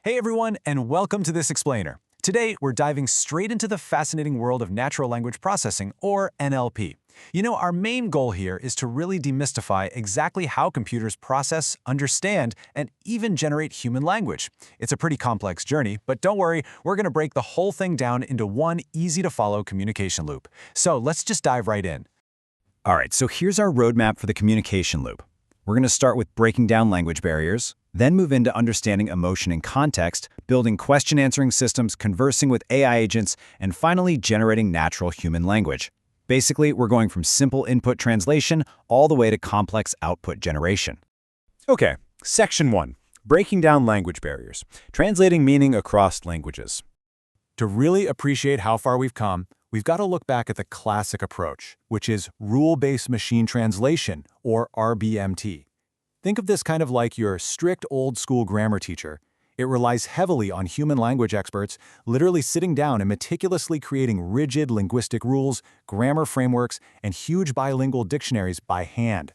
Hey everyone, and welcome to this explainer. Today, we're diving straight into the fascinating world of natural language processing, or NLP. Our main goal here is to really demystify exactly how computers process, understand, and even generate human language. It's a pretty complex journey, but don't worry, we're going to break the whole thing down into one easy-to-follow communication loop. So let's just dive right in. All right, so here's our roadmap for the communication loop. We're going to start with breaking down language barriers, then move into understanding emotion and context, building question-answering systems, conversing with AI agents, and finally generating natural human language. Basically, we're going from simple input translation all the way to complex output generation. Okay, Section 1. Breaking down language barriers. Translating meaning across languages. To really appreciate how far we've come, we've got to look back at the classic approach, which is rule-based machine translation, or RBMT. Think of this kind of like your strict old-school grammar teacher. It relies heavily on human language experts, literally sitting down and meticulously creating rigid linguistic rules, grammar frameworks, and huge bilingual dictionaries by hand.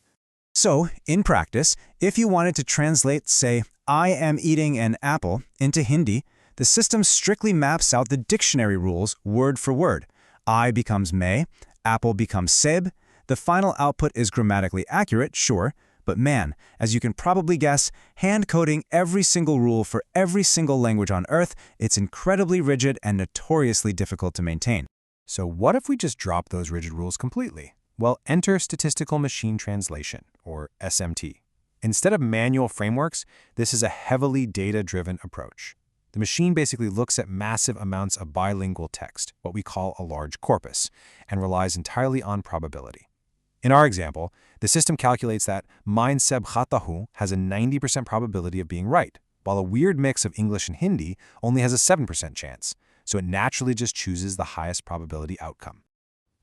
So, in practice, if you wanted to translate, say, "I am eating an apple" into Hindi, the system strictly maps out the dictionary rules word for word. I becomes may, apple becomes seb. The final output is grammatically accurate, sure, but man, as you can probably guess, hand-coding every single rule for every single language on Earth, it's incredibly rigid and notoriously difficult to maintain. So what if we just drop those rigid rules completely? Well, enter statistical machine translation, or SMT. Instead of manual frameworks, this is a heavily data-driven approach. The machine basically looks at massive amounts of bilingual text, what we call a large corpus, and relies entirely on probability. In our example, the system calculates that "Main sab khata hu" has a 90% probability of being right, while a weird mix of English and Hindi only has a 7% chance, so it naturally just chooses the highest probability outcome.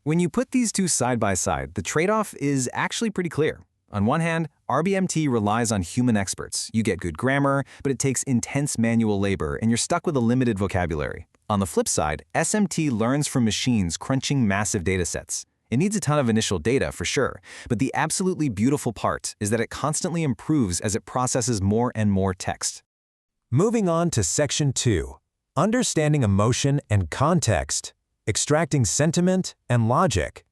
When you put these two side by side, the trade-off is actually pretty clear. On one hand, RBMT relies on human experts. You get good grammar, but it takes intense manual labor, and you're stuck with a limited vocabulary. On the flip side, SMT learns from machines crunching massive datasets. It needs a ton of initial data, for sure, but the absolutely beautiful part is that it constantly improves as it processes more and more text. Moving on to Section 2, understanding emotion and context, extracting sentiment and logic.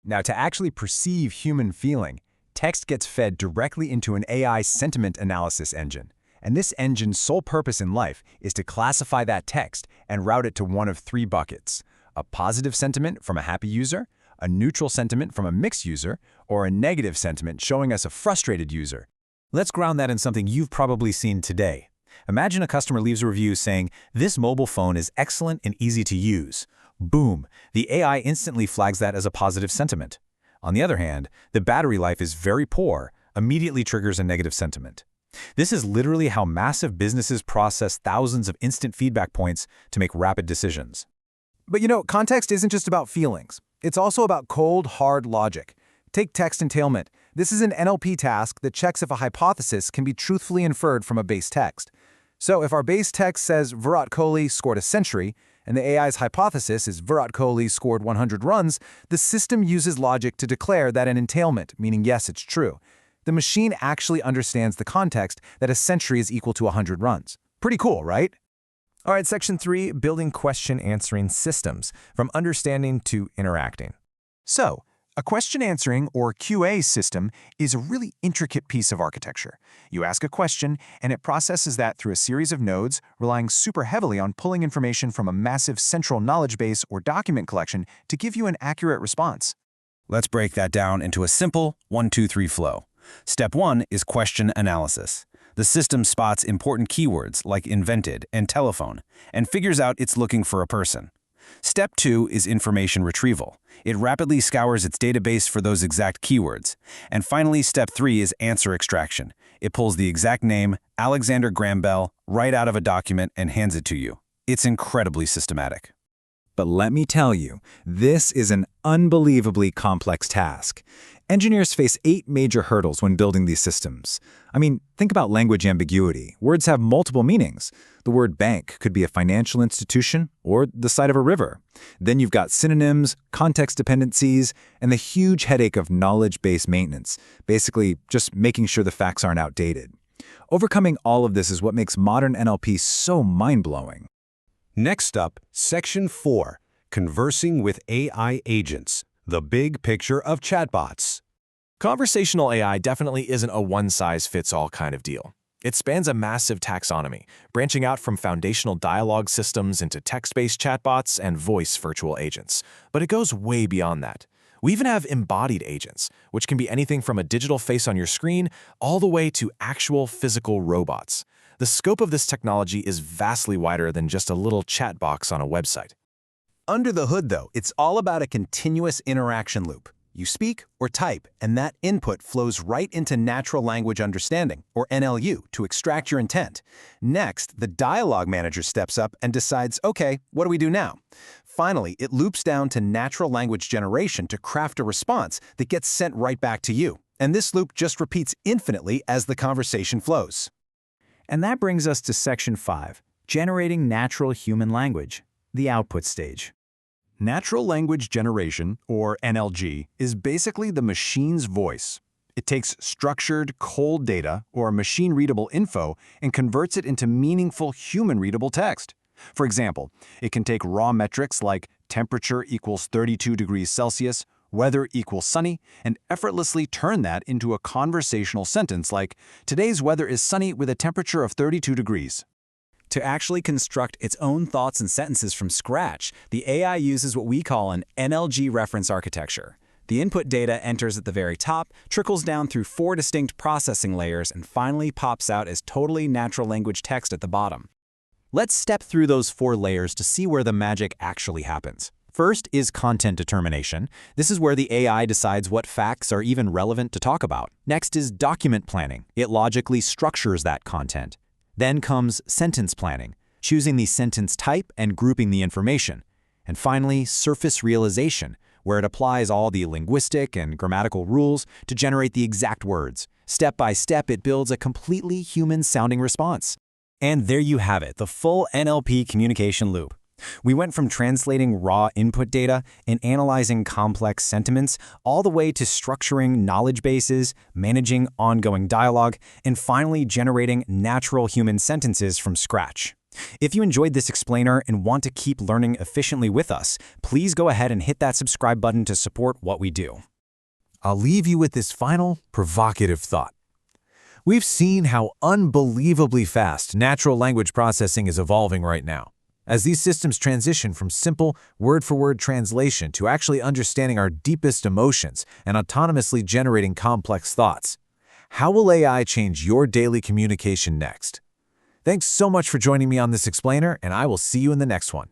Now, to actually perceive human feeling, text gets fed directly into an AI sentiment analysis engine. And this engine's sole purpose in life is to classify that text and route it to one of three buckets: a positive sentiment from a happy user, a neutral sentiment from a mixed user, or a negative sentiment showing us a frustrated user. Let's ground that in something you've probably seen today. Imagine a customer leaves a review saying, "This mobile phone is excellent and easy to use." Boom! The AI instantly flags that as a positive sentiment. On the other hand, the battery life is very poor, immediately triggers a negative sentiment. This is literally how massive businesses process thousands of instant feedback points to make rapid decisions. But context isn't just about feelings. It's also about cold, hard logic. Take text entailment. This is an NLP task that checks if a hypothesis can be truthfully inferred from a base text. So if our base text says Virat Kohli scored a century, and the AI's hypothesis is Virat Kohli scored 100 runs, the system uses logic to declare that an entailment, meaning yes, it's true. The machine actually understands the context that a century is equal to 100 runs. Pretty cool, right? All right, Section 3, building question-answering systems, from understanding to interacting. So, a question-answering, or QA system, is a really intricate piece of architecture. You ask a question, and it processes that through a series of nodes, relying super heavily on pulling information from a massive central knowledge base or document collection to give you an accurate response. Let's break that down into a simple 1-2-3 flow. Step 1 is question analysis. The system spots important keywords like invented and telephone and figures out it's looking for a person. Step 2 is information retrieval. It rapidly scours its database for those exact keywords. And finally, Step 3 is answer extraction. It pulls the exact name, Alexander Graham Bell, right out of a document and hands it to you. It's incredibly systematic. But let me tell you, this is an unbelievably complex task. Engineers face 8 major hurdles when building these systems. I mean, think about language ambiguity. Words have multiple meanings. The word bank could be a financial institution or the side of a river. Then you've got synonyms, context dependencies, and the huge headache of knowledge base maintenance, basically just making sure the facts aren't outdated. Overcoming all of this is what makes modern NLP so mind-blowing. Next up, Section 4, Conversing with AI Agents, the big picture of chatbots. Conversational AI definitely isn't a one-size-fits-all kind of deal. It spans a massive taxonomy, branching out from foundational dialogue systems into text-based chatbots and voice virtual agents. But it goes way beyond that. We even have embodied agents, which can be anything from a digital face on your screen all the way to actual physical robots. The scope of this technology is vastly wider than just a little chat box on a website. Under the hood, though, it's all about a continuous interaction loop. You speak or type, and that input flows right into natural language understanding, or NLU, to extract your intent. Next, the dialogue manager steps up and decides, okay, what do we do now? Finally, it loops down to natural language generation to craft a response that gets sent right back to you. And this loop just repeats infinitely as the conversation flows. And that brings us to Section 5, Generating Natural Human Language, the output stage. Natural language generation, or NLG, is basically the machine's voice. It takes structured, cold data, or machine-readable info, and converts it into meaningful human-readable text. For example, it can take raw metrics like temperature equals 32 degrees Celsius, weather equals sunny, and effortlessly turn that into a conversational sentence like, today's weather is sunny with a temperature of 32 degrees. To actually construct its own thoughts and sentences from scratch, the AI uses what we call an NLG reference architecture. The input data enters at the very top, trickles down through 4 distinct processing layers, and finally pops out as totally natural language text at the bottom. Let's step through those 4 layers to see where the magic actually happens. First is content determination. This is where the AI decides what facts are even relevant to talk about. Next is document planning. It logically structures that content. Then comes sentence planning, choosing the sentence type and grouping the information. And finally, surface realization, where it applies all the linguistic and grammatical rules to generate the exact words. Step by step, it builds a completely human-sounding response. And there you have it, the full NLP communication loop. We went from translating raw input data and analyzing complex sentiments all the way to structuring knowledge bases, managing ongoing dialogue, and finally generating natural human sentences from scratch. If you enjoyed this explainer and want to keep learning efficiently with us, please go ahead and hit that subscribe button to support what we do. I'll leave you with this final, provocative thought. We've seen how unbelievably fast natural language processing is evolving right now. As these systems transition from simple word-for-word translation to actually understanding our deepest emotions and autonomously generating complex thoughts, how will AI change your daily communication next? Thanks so much for joining me on this explainer, and I will see you in the next one.